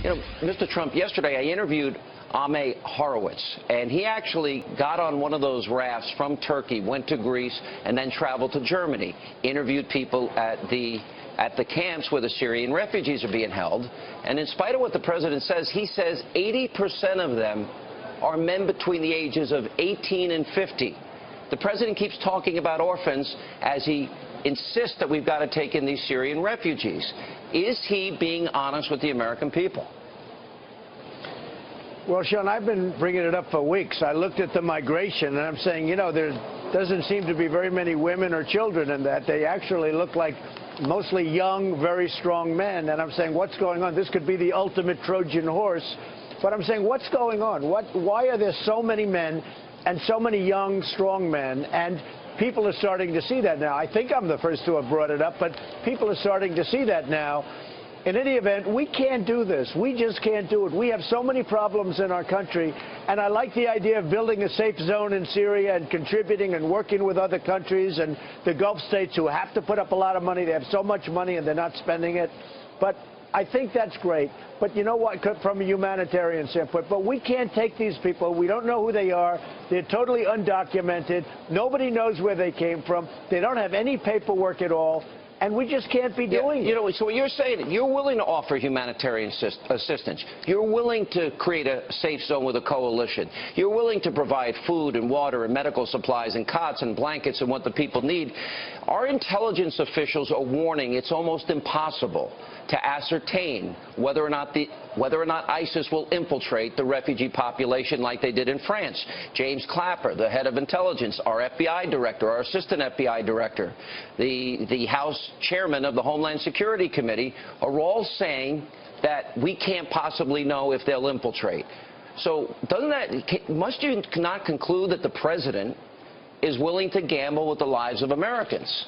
You know, Mr. Trump, yesterday I interviewed Ame Horowitz, and he actually got on one of those rafts from Turkey, went to Greece, and then traveled to Germany, interviewed people at the camps where the Syrian refugees are being held. And in spite of what the president says, he says 80% of them are men between the ages of 18 and 50. The president keeps talking about orphans as he insists that we've got to take in these Syrian refugees. Is he being honest with the American people? Well, Sean, I've been bringing it up for weeks. I looked at the migration, and I'm saying, you know, there doesn't seem to be very many women or children in that. They actually look like mostly young, very strong men. And I'm saying, what's going on? This could be the ultimate Trojan horse. But I'm saying, what's going on? Why are there so many men and so many young, strong men? And people are starting to see that now. I think I'm the first to have brought it up, but people are starting to see that now. In any event, we can't do this. We just can't do it. We have so many problems in our country, and I like the idea of building a safe zone in Syria and contributing and working with other countries and the Gulf states who have to put up a lot of money. They have so much money and they're not spending it. But I think that's great. But you know what, from a humanitarian standpoint, but we can't take these people. We don't know who they are. They're totally undocumented. Nobody knows where they came from. They don't have any paperwork at all. And we just can't be doing it. You know, so what you're saying, you're willing to offer humanitarian assistance. You're willing to create a safe zone with a coalition. You're willing to provide food and water and medical supplies and cots and blankets and what the people need. Our intelligence officials are warning it's almost impossible to ascertain whether or not ISIS will infiltrate the refugee population like they did in France. James Clapper, the head of intelligence, our FBI director, our assistant FBI director, the House chairman of the Homeland Security Committee are all saying that we can't possibly know if they'll infiltrate. So must you not conclude that the president is willing to gamble with the lives of Americans?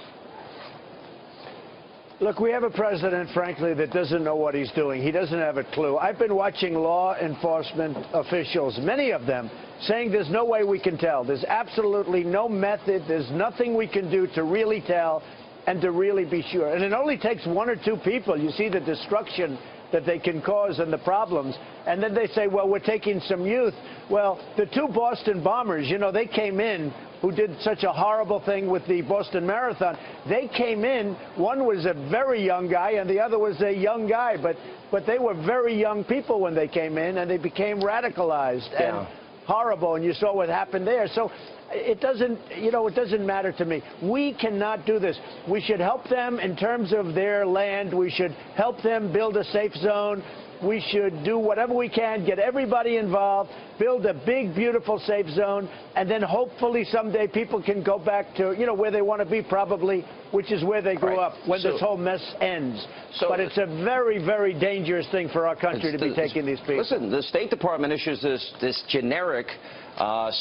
Look, we have a president, frankly, that doesn't know what he's doing. He doesn't have a clue. I've been watching law enforcement officials, many of them, saying there's no way we can tell. There's absolutely no method. There's nothing we can do to really tell and to really be sure. And it only takes one or two people. You see the destruction that they can cause and the problems. And then they say, well, we're taking some youth. Well, the two Boston bombers, you know, they came in, who did such a horrible thing with the Boston Marathon. They came in, one was a very young guy and the other was a young guy, but they were very young people when they came in, and they became radicalized and horrible, and you saw what happened there. So it doesn't, you know, it doesn't matter to me. We cannot do this. We should help them in terms of their land. We should help them build a safe zone. We should do whatever we can, get everybody involved, build a big, beautiful safe zone, and then hopefully someday people can go back to, you know, where they want to be probably, which is where they grew up when this whole mess ends. But it's a very, very dangerous thing for our country to be taking these people. Listen, the State Department issues this generic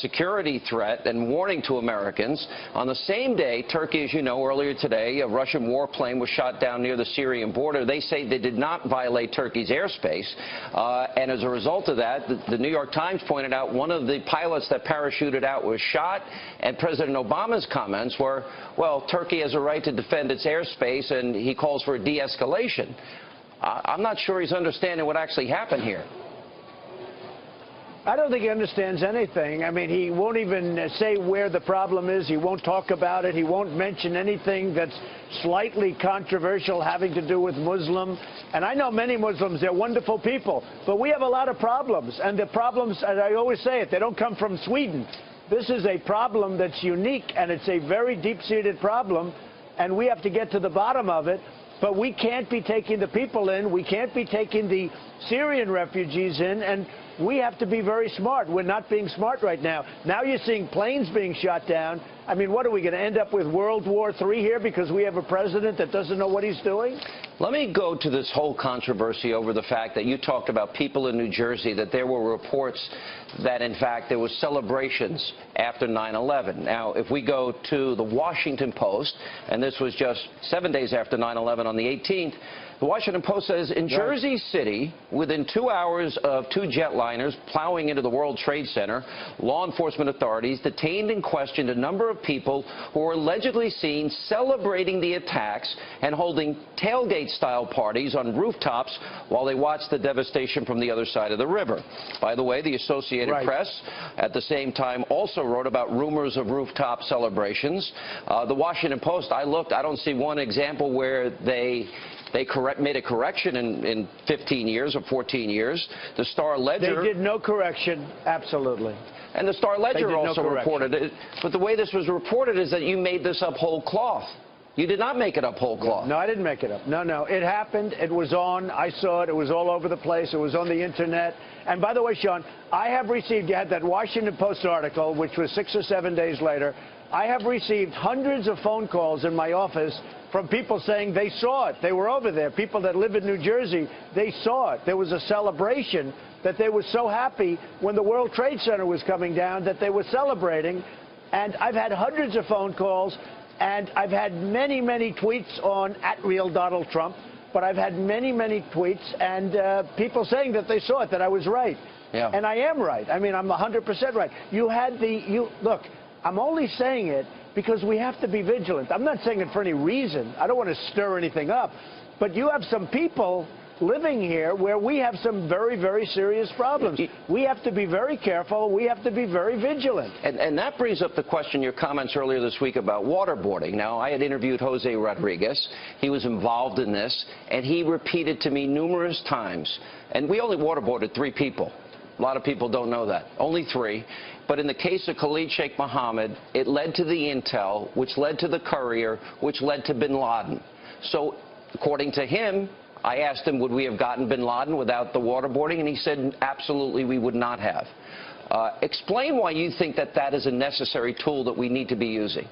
security threat and warning to Americans. On the same day, Turkey, as you know, earlier today, a Russian warplane was shot down near the Syrian border. They say they did not violate Turkey's airspace. And as a result of that, the New York Times pointed out one of the pilots that parachuted out was shot. And President Obama's comments were, well, Turkey has a right to defend its airspace, and he calls for a de-escalation. I'm not sure he's understanding what actually happened here. I don't think he understands anything. I mean, he won't even say where the problem is. He won't talk about it. He won't mention anything that's slightly controversial having to do with Muslim. And I know many Muslims. They're wonderful people. But we have a lot of problems. And the problems, as I always say it, they don't come from Sweden. This is a problem that's unique, and it's a very deep-seated problem. And we have to get to the bottom of it. But we can't be taking the people in. We can't be taking the Syrian refugees in. And we have to be very smart. We're not being smart right now. Now you're seeing planes being shot down. I mean, what are we going to end up with, World War III here because we have a president that doesn't know what he's doing? Let me go to this whole controversy over the fact that you talked about people in New Jersey, that there were reports that, in fact, there were celebrations after 9/11. Now, if we go to the Washington Post, and this was just 7 days after 9/11 on the 18th, the The Washington Post says in Jersey City, within 2 hours of 2 jetliners plowing into the World Trade Center, law enforcement authorities detained and questioned a number of people who were allegedly seen celebrating the attacks and holding tailgate-style parties on rooftops while they watched the devastation from the other side of the river. By the way, the Associated Press at the same time also wrote about rumors of rooftop celebrations. The Washington Post, I looked, I don't see one example where they made a correction in 15 years or 14 years. The Star-Ledger... They did no correction, absolutely. And the Star-Ledger also reported it. But the way this was reported is that you made this up whole cloth. You did not make it up whole cloth. No, I didn't make it up. No. It happened. It was on. I saw it. It was all over the place. It was on the Internet. And by the way, Sean, I have received, you had that Washington Post article, which was 6 or 7 days later. I have received hundreds of phone calls in my office from people saying they saw it. They were over there. People that live in New Jersey, they saw it. There was a celebration that they were so happy when the World Trade Center was coming down that they were celebrating. And I've had hundreds of phone calls, and I've had many, many tweets on @RealDonaldTrump. But I've had many, many tweets and people saying that they saw it, that I was right. Yeah. And I am right. I mean, I'm 100% right. Look, I'm only saying it because we have to be vigilant. I'm not saying it for any reason. I don't want to stir anything up. But you have some people living here where we have some very, very serious problems. We have to be very careful. We have to be very vigilant. And that brings up the question, your comments earlier this week about waterboarding. Now, I had interviewed Jose Rodriguez. He was involved in this, and he repeated to me numerous times, and we only waterboarded 3 people. A lot of people don't know that. Only 3. But in the case of Khalid Sheikh Mohammed, it led to the intel, which led to the courier, which led to bin Laden. So, according to him, I asked him, would we have gotten bin Laden without the waterboarding? And he said, absolutely, we would not have. Explain why you think that that is a necessary tool that we need to be using.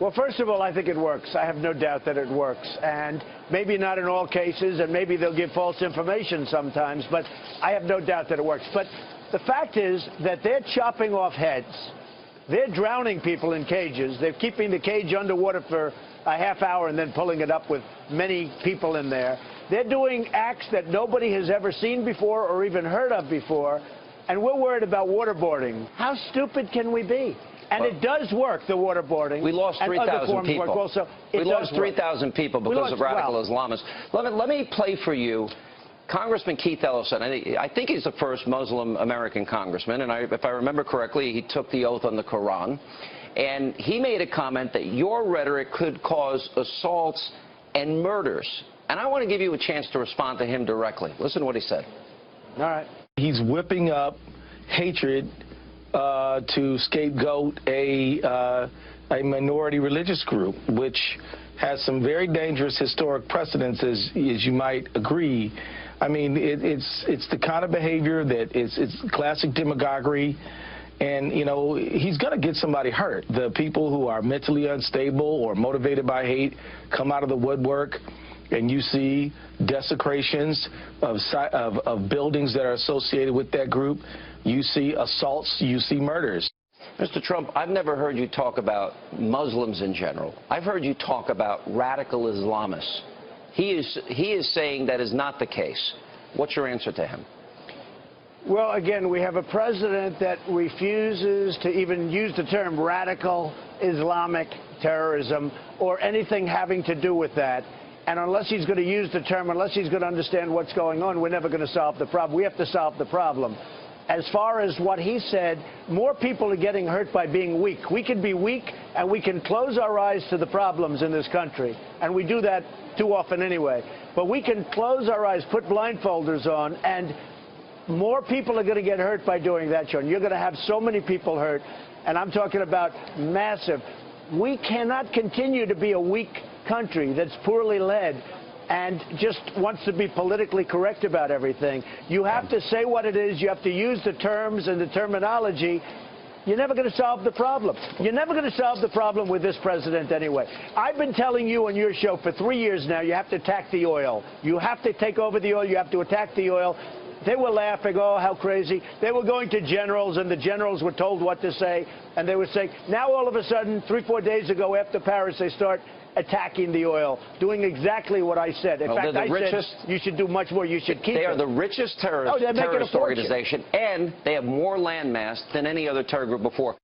Well, first of all, I think it works. I have no doubt that it works. And maybe not in all cases, and maybe they'll give false information sometimes, but I have no doubt that it works. But the fact is that they're chopping off heads. They're drowning people in cages. They're keeping the cage underwater for a half hour and then pulling it up with many people in there. They're doing acts that nobody has ever seen before or even heard of before, and we're worried about waterboarding. How stupid can we be? And it does work, the waterboarding. We lost 3,000 people. Also, we lost 3,000 people because of radical Islamists. Let me play for you Congressman Keith Ellison. I think he's the first Muslim American congressman, and if I remember correctly, he took the oath on the Quran. And he made a comment that your rhetoric could cause assaults and murders. And I want to give you a chance to respond to him directly. Listen to what he said. All right. He's whipping up hatred to scapegoat a minority religious group, which has some very dangerous historic precedents, as you might agree. I mean, it's the kind of behavior that it's classic demagoguery. And, you know, he's going to get somebody hurt. The people who are mentally unstable or motivated by hate come out of the woodwork, and you see desecrations of buildings that are associated with that group. You see assaults. You see murders. Mr. Trump, I've never heard you talk about Muslims in general. I've heard you talk about radical Islamists. He is saying that is not the case. What's your answer to him? Well, again, we have a president that refuses to even use the term radical Islamic terrorism or anything having to do with that. And unless he's going to use the term, unless he's going to understand what's going on, we're never going to solve the problem. We have to solve the problem. As far as what he said, more people are getting hurt by being weak. We can be weak, and we can close our eyes to the problems in this country. And we do that too often anyway. But we can close our eyes, put blindfolders on, and more people are going to get hurt by doing that, Sean. You're going to have so many people hurt, and I'm talking about massive. We cannot continue to be a weak country that's poorly led and just wants to be politically correct about everything. You have to say what it is. You have to use the terms and the terminology. You're never going to solve the problem. You're never going to solve the problem with this president anyway. I've been telling you on your show for 3 years now, you have to attack the oil. You have to take over the oil. You have to attack the oil. They were laughing, oh, how crazy. They were going to generals, and the generals were told what to say. And they were saying, now all of a sudden, 3 or 4 days ago after Paris, they start attacking the oil, doing exactly what I said. In fact, I said you should do much more. You should keep it. They are the richest terrorist organization, and they have more land mass than any other terror group before.